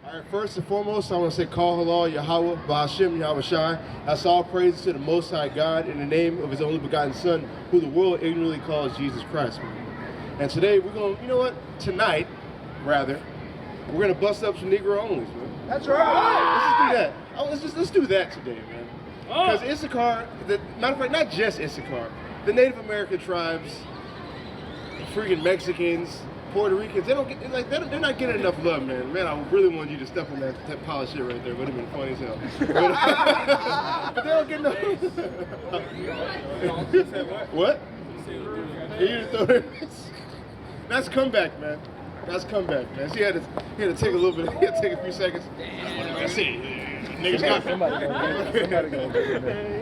All right, first and foremost, I want to say, Call Halal Yahweh, Ba'ashem Yahweh Shai. That's all praises to the Most High God in the name of His only begotten Son, who the world ignorantly calls Jesus Christ. And today, we're going to, you know what? Tonight, rather, we're going to bust up some Negro onlys, man. That's right. Let's just do that. Let's do that today, man. Because Issachar, matter of fact, not just Issachar, the Native American tribes, the freaking Mexicans, Puerto Ricans, they're not getting enough love, man. Man, I really wanted you to step on that pile of shit right there. Would have been funny as hell. But they don't get no. What? You just throw it. That's comeback, man. That's comeback, man. So he had to take a little bit. He had to take a few seconds. That's it. Niggas got me.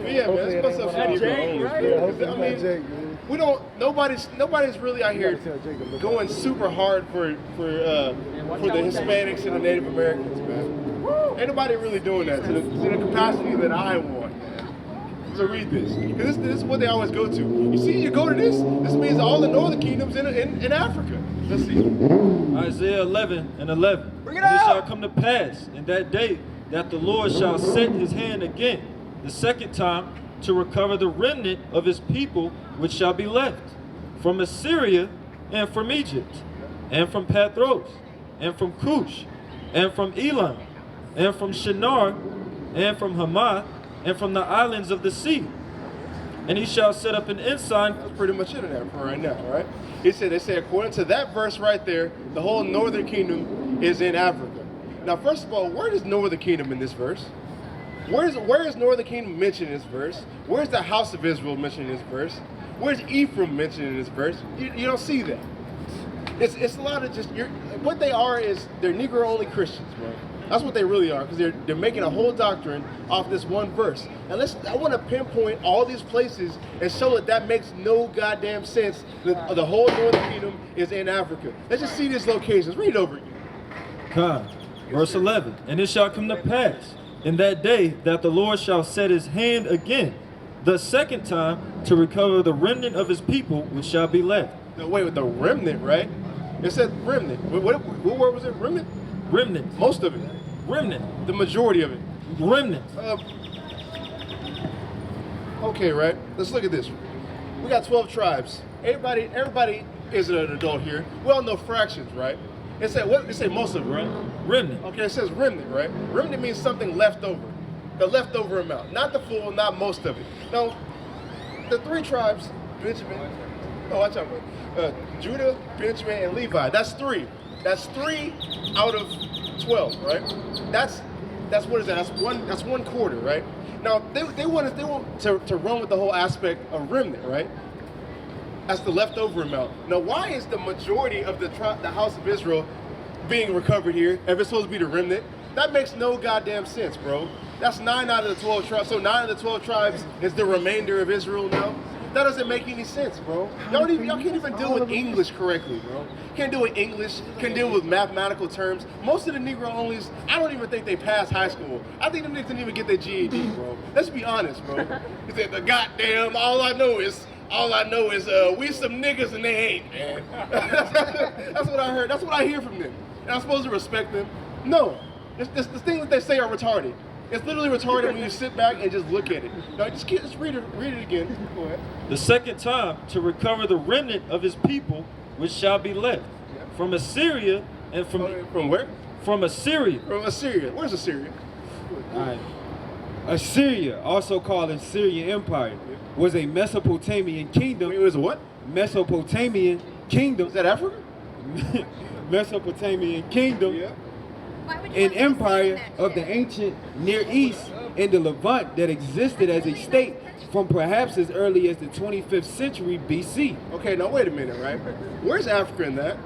But yeah, man, let's bust up some Negro onlys, man. I mean, we don't. Nobody's really out here going super hard for the Hispanics and the Native Americans, man. Ain't nobody really doing that to the capacity that I want, man. So read this, because this is what they always go to. You see, you go to this. This means all the northern kingdoms in Africa. Let's see. Isaiah 11:11. Bring it And it out! shall come to pass in that day that the Lord shall set his hand again, the second time, to recover the remnant of his people which shall be left, from Assyria and from Egypt, and from Pathros, and from Cush, and from Elam, and from Shinar, and from Hamath, and from the islands of the sea. And he shall set up an ensign. That's pretty much it in there for right now, right? They say according to that verse right there, the whole northern kingdom is in Africa. Now, first of all, where is northern kingdom in this verse? Where is northern kingdom mentioned in this verse? Where's the house of Israel mentioned in this verse? Where's Ephraim mentioned in this verse? You don't see that. It's a lot of just what they are is they're Negro only Christians, bro. That's what they really are, because they're making a whole doctrine off this one verse. And I want to pinpoint all these places and show that makes no goddamn sense. That the whole northern kingdom is in Africa. Let's just see these locations. Read it over again. Come. Verse 11. And it shall come to pass in that day that the Lord shall set his hand again, the second time, to recover the remnant of his people which shall be left. No, wait, with the remnant, right? It said remnant. What word was it? Remnant? Remnant. Most of it. Remnant. The majority of it. Remnant. Okay, right? Let's look at this. We got 12 tribes. Everybody is an adult here. We all know fractions, right? It said what? It said most of it, right? Remnant. Okay, it says remnant, right? Remnant means something left over. The leftover amount. Not the full, not most of it. Now, the three tribes, Benjamin, watch out, Judah, Benjamin, and Levi. That's three. That's 3 out of 12, right? That's what is that? That's one quarter, right? Now they want to run with the whole aspect of remnant, right? That's the leftover amount. Now, why is the majority of the house of Israel being recovered here if it's supposed to be the remnant? That makes no goddamn sense, bro. That's 9 out of the 12 tribes. So 9 of the 12 tribes is the remainder of Israel now. That doesn't make any sense, bro. Y'all can't even deal with English correctly, bro. Can't deal with English, can't deal with mathematical terms. Most of the Negro onlys, I don't even think they passed high school. I think them niggas didn't even get their GED, bro. Let's be honest, bro. He said, the goddamn, all I know is we some niggas and they ain't, man. That's what I heard. That's what I hear from them. And I'm supposed to respect them? No. The things that they say are retarded. It's literally retarded when you sit back and just look at it. Now, just read it again. Go ahead. The second time, to recover the remnant of his people which shall be left, from Assyria and from where? From Assyria. From Assyria. Where's Assyria? All right. Assyria, also called Assyrian Empire, was a Mesopotamian kingdom. Wait, it was a what? Mesopotamian kingdom. Is that Africa? Mesopotamian kingdom. Yeah. An empire of the ancient Near East and the Levant that existed as a state from perhaps as early as the 25th century BC. Okay, now wait a minute, right? Where's Africa in that?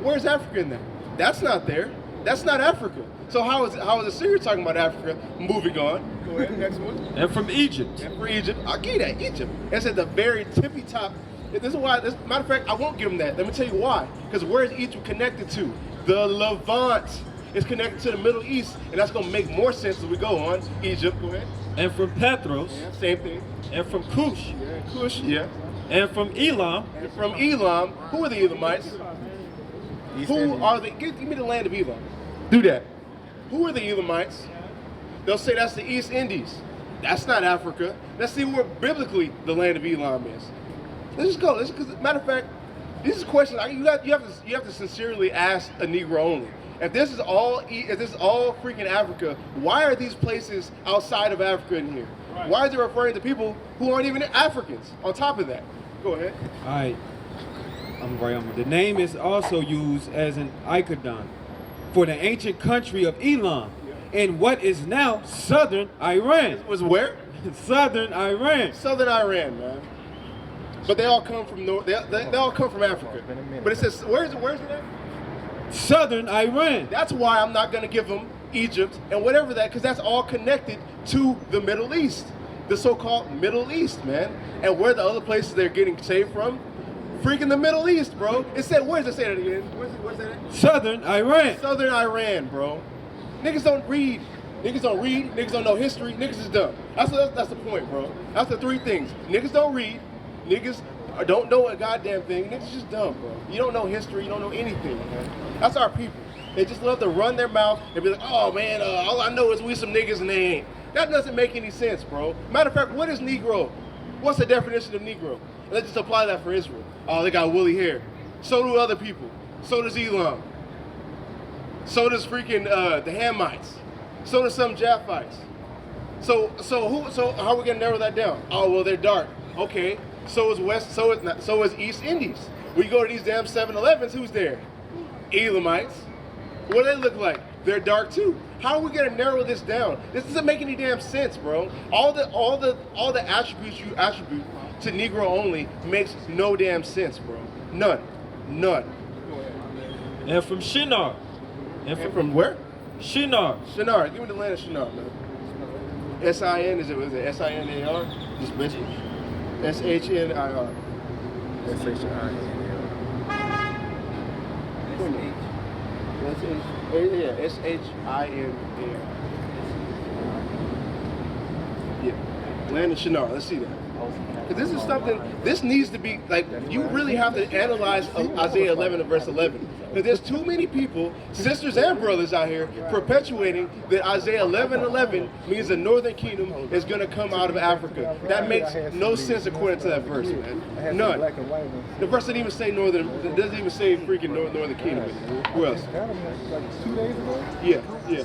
Where's Africa in that? That's not there. That's not Africa. So how is Assyria talking about Africa? Moving on. Go ahead, next one. And from Egypt. And for Egypt. I'll give you that, Egypt. That's at the very tippy top. This is why, matter of fact, I won't give them that. Let me tell you why. Because where is Egypt connected to? The Levant. It's connected to the Middle East, and that's going to make more sense as we go on. Egypt, go ahead. And from Pathros. Yeah, same thing. And from Cush. Yeah, Cush, yeah. And from Elam. And from Elam. Who are the Elamites? Who are the, give me the land of Elam. Do that. who are the Elamites? They'll say that's the East Indies. That's not Africa. Let's see where biblically the land of Elam is. Let's just go. Matter of fact, this is a question you have to sincerely ask a Negro only. If this is all freaking Africa, why are these places outside of Africa in here? Right. Why is it referring to people who aren't even Africans? On top of that, go ahead. All right. The name is also used as an icodon for the ancient country of Elam in what is now southern Iran. It was where? Southern Iran. Southern Iran, man. But they all come from North. They all come from Africa. But it says where's it at? Southern Iran. That's why I'm not gonna give them Egypt and whatever that, because that's all connected to the Middle East, the so-called Middle East, man. And where the other places they're getting saved from? Freaking the Middle East, bro. It said, where's it say that again? Where's that at? Southern Iran. Southern Iran, bro. Niggas don't read. Niggas don't know history. Niggas is dumb. That's the point, bro. That's the three things. Niggas don't read. Niggas don't know a goddamn thing. Niggas just dumb, bro. You don't know history. You don't know anything, man. That's our people. They just love to run their mouth and be like, oh, man, all I know is we some niggas and they ain't. That doesn't make any sense, bro. Matter of fact, what is Negro? What's the definition of Negro? Let's just apply that for Israel. Oh, they got woolly hair. So do other people. So does Elam. So does freaking the Hamites. So does some Japhites. So how are we gonna narrow that down? Oh, well, they're dark. Okay. So is East Indies. When you go to these damn 7-Elevens, who's there? Elamites. What do they look like? They're dark too. How are we gonna narrow this down? This doesn't make any damn sense, bro. All the attributes you attribute to Negro only makes no damn sense, bro. None. And from Shinar. And from where? Shinar. Shinar. Give me the land of Shinar, man. S-I-N, is it S-I-N-A-R? Just bitch. S-H-N-I-R. S-H-I-N-L. Yeah, S-H-I-N-A-R. Yeah, land of Shinar. Let's see that. Because this is something, this needs to be, like, you really have to analyze Isaiah 11 and verse 11. Because there's too many people, sisters and brothers out here, perpetuating that Isaiah 11:11 means the northern kingdom is going to come out of Africa. That makes no sense according to that verse, man. None. The verse doesn't even say northern, it doesn't even say freaking northern kingdom. Where else? Like 2 days ago? Yeah.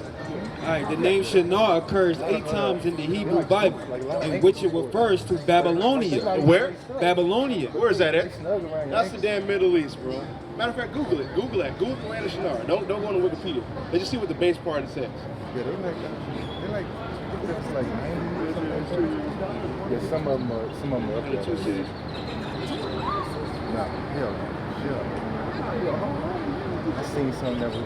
All right, the name Shinar occurs 8 times in the Hebrew Bible, in which it refers to Babylonia. Where? Babylonia. Where is that at? That's the damn Middle East, bro. Matter of fact, Google it. Google the land of Shinar. Don't go on Wikipedia. They just see what the base part it says. Yeah, they're like, it's like 90 or something. Yeah, some of them are up there. The 2 cities. No, I seen some that was,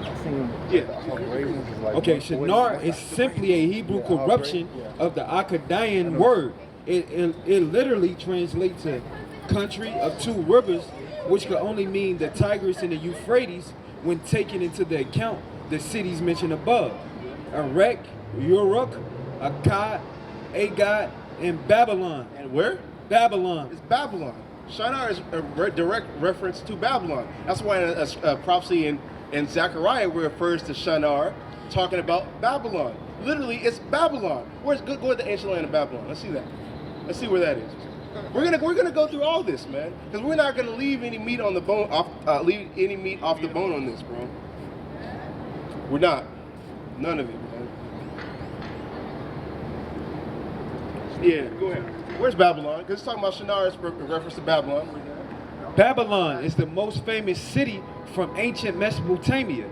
Ravens was like. Okay, Shinar is simply a Hebrew corruption of the Akkadian word. It literally translates to country of 2 rivers, which could only mean the Tigris and the Euphrates when taken into the account the cities mentioned above: Erech, Uruk, Akkad, Agad, and Babylon. And where? Babylon. It's Babylon. Shinar is a direct reference to Babylon. That's why a prophecy in Zechariah refers to Shinar, talking about Babylon. Literally, it's Babylon. Go to the ancient land of Babylon. Let's see that. Let's see where that is. We're gonna go through all this, man, because we're not gonna leave any meat on the bone off the bone on this, bro. We're not. None of it, man. Yeah, go ahead. Where's Babylon? Because it's talking about Shinar in reference to Babylon. Babylon is the most famous city from ancient Mesopotamia,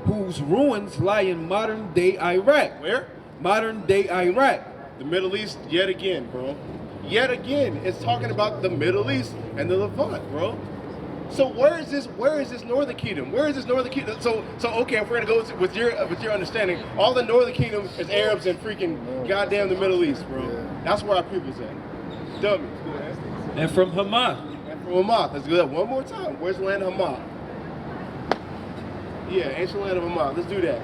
whose ruins lie in modern-day Iraq. Where? Modern-day Iraq. The Middle East, yet again, bro. Yet again, it's talking about the Middle East and the Levant, bro. So where is this northern kingdom? Where is this northern kingdom? So okay, if we're gonna go with your understanding, all the northern kingdom is Arabs and freaking goddamn the Middle East, bro. That's where our people's at. Dummies. Go ahead. And from Hamath. And from Hamath. Let's do that one more time. Where's the land of Hamath? Yeah, ancient land of Hamath. Let's do that.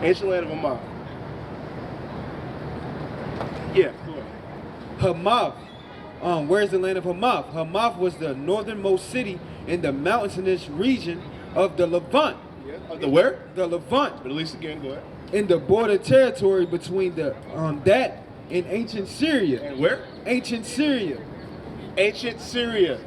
Ancient land of Hamath. Yeah, go ahead. Hamath where's the land of Hamath? Hamath was the northernmost city in the mountainous region of the Levant. Yeah. The where? The Levant. Middle East again. Go ahead. In the border territory between the that and ancient Syria. And where? Ancient Syria. Ancient Syria.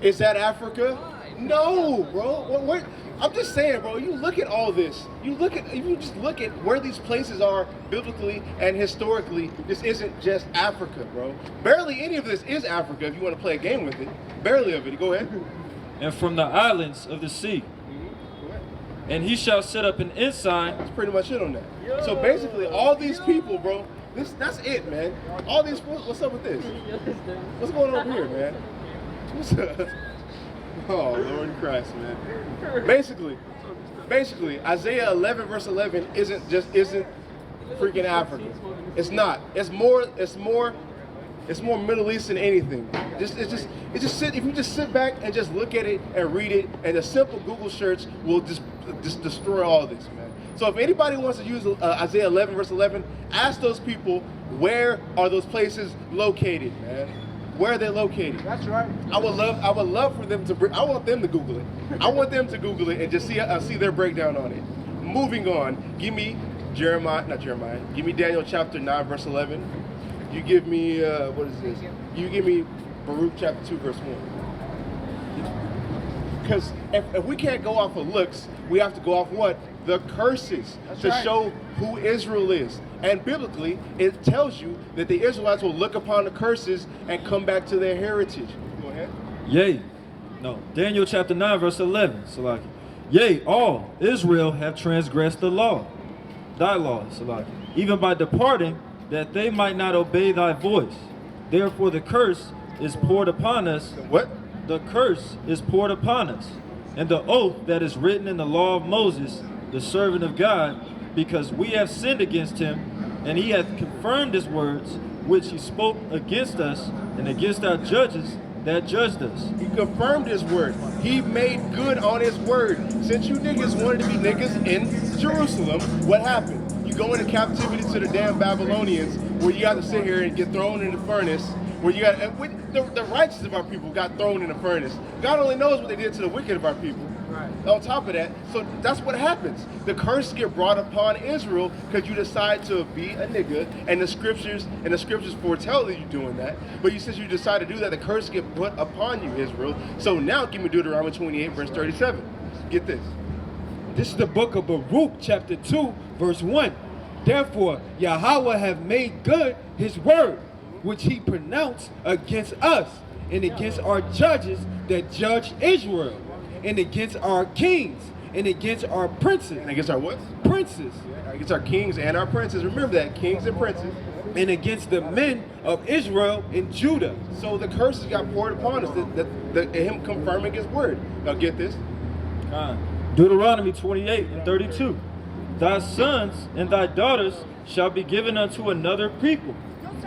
Is that Africa? No, bro. What? I'm just saying, bro. You look at all this. If you just look at where these places are biblically and historically. This isn't just Africa, bro. Barely any of this is Africa. If you want to play a game with it, barely of it. Go ahead. And from the islands of the sea. Go ahead. And he shall set up an ensign. That's pretty much it on that. So basically, all these people, bro. That's it, man. All these. What's up with this? What's going on over here, man? What's up? Oh, Lord Christ, man. Basically, Isaiah 11 verse 11 isn't freaking Africa. It's not. It's more Middle East than anything. If you just sit back and just look at it and read it, and a simple Google search will just destroy all this, man. So if anybody wants to use Isaiah 11 verse 11, ask those people, where are those places located, man? Where are they located? That's right. I would love for them to. I want them to Google it. I want them to Google it and just see their breakdown on it. Moving on. Give me not Jeremiah. Give me Daniel chapter 9 verse 11. You give me what is this? You give me Baruch chapter 2 verse 1. Because if we can't go off of looks, we have to go off what? The curses. That's to right. show who Israel is. And biblically, it tells you that the Israelites will look upon the curses and come back to their heritage. Go ahead. Yea. No. Daniel chapter 9 verse 11. Salaki. Yea, all Israel have transgressed the law. Thy law, Salaki. Even by departing, that they might not obey thy voice. Therefore the curse is poured upon us. What? The curse is poured upon us. And the oath that is written in the law of Moses, the servant of God, because we have sinned against him, and he hath confirmed his words, which he spoke against us and against our judges that judged us. He confirmed his word. He made good on his word. Since you niggas wanted to be niggas in Jerusalem, what happened? You go into captivity to the damn Babylonians, where you got to sit here and get thrown in the furnace, where you got the righteous of our people got thrown in the furnace. God only knows what they did to the wicked of our people. Right. On top of that, so that's what happens. The curse get brought upon Israel because you decide to be a nigga, and the scriptures foretell you doing that. But since you decide to do that, the curse get put upon you, Israel. So now give me Deuteronomy 28 verse 37. Get this. This is the book of Baruch, chapter 2, verse 1. Therefore, Yahweh have made good his word, which he pronounced against us, and against our judges that judge Israel, and against our kings, and against our princes. And against our what? Princes. Yeah, against our kings and our princes. Remember that, kings and princes. And against the men of Israel and Judah. So the curses got poured upon us, him confirming his word. Now get this. Deuteronomy 28 and 32. Thy sons and thy daughters shall be given unto another people.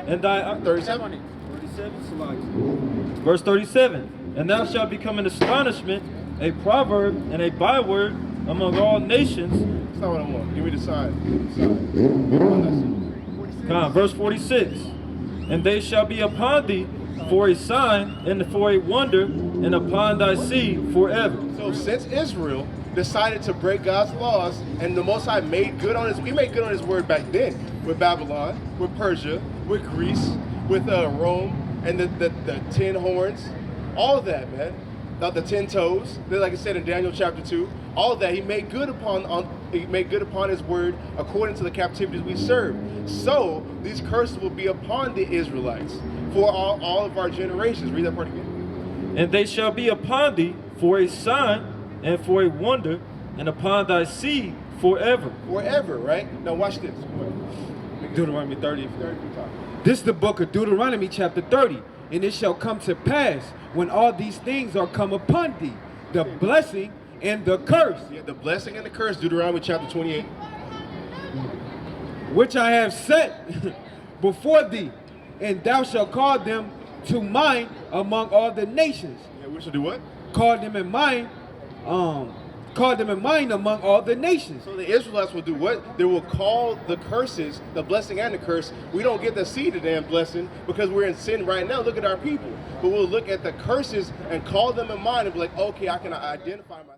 And thy 37. 37, verse 37. And thou shalt become an astonishment, a proverb, and a byword among all nations. That's not what I want. Give me the sign. Verse 46. And they shall be upon thee for a sign and for a wonder, and upon thy seed forever. So since Israel decided to break God's laws, and the Most High made good on he made good on his word back then with Babylon, with Persia, with Greece, with Rome, and the 10 horns, all of that, man. Now the 10 toes, like I said in Daniel chapter 2, all of that he made good upon his word according to the captivities we serve. So these curses will be upon the Israelites for all of our generations. Read that part again. And they shall be upon thee for a sign and for a wonder, and upon thy seed forever. Forever, right? Now watch this. Deuteronomy 30. This is the book of Deuteronomy chapter 30. And it shall come to pass when all these things are come upon thee, the blessing and the curse. Yeah, the blessing and the curse, Deuteronomy chapter 28. Which I have set before thee, and thou shalt call them to mind among all the nations. Yeah, we should do what? Call them in mind call them in mind among all the nations. So the Israelites will do what? They will call the curses, the blessing and the curse. We don't get to see the damn blessing because we're in sin right now. Look at our people. But we'll look at the curses and call them in mind and be like, okay, I can identify myself.